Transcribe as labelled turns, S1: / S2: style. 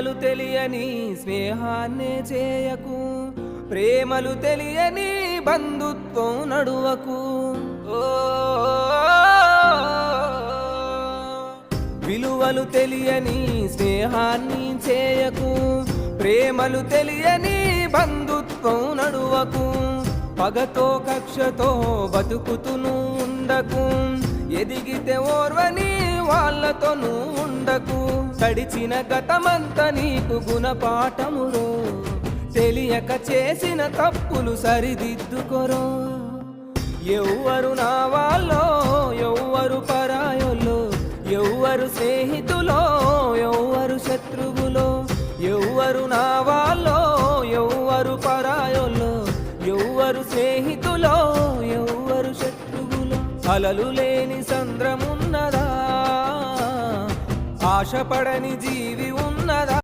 S1: విలువలు తెలియని స్నేహాన్నే చేయకు, ప్రేమలు తెలియని బంధుత్వం నడువకు. విలువలు తెలియని స్నేహాన్ని చేయకు, ప్రేమలు తెలియని బంధుత్వం నడువకు. పగతో కక్షతో బతుకుతును ఉండకు, ఎదిగితే ఓర్వని వాళ్ళతోనూ ఉండకు. గడిచిన గతమంతా నీకు గుణపాఠమురో, తెలియక చేసిన తప్పులు సరిదిద్దుకొరో. ఎవ్వరు నా వాళ్ళో, ఎవ్వరు పరాయోలో, ఎవ్వరు స్నేహితులో, ఎవ్వరు శత్రువులో. ఎవ్వరు నా వాళ్ళో, ఎవ్వరు పరాయోలో, ఎవ్వరు స్నేహితులో, ఎవ్వరు శత్రువులో. అలలు లేని సంద్రమున్నదా, ఆశపడని జీవి ఉన్నదా?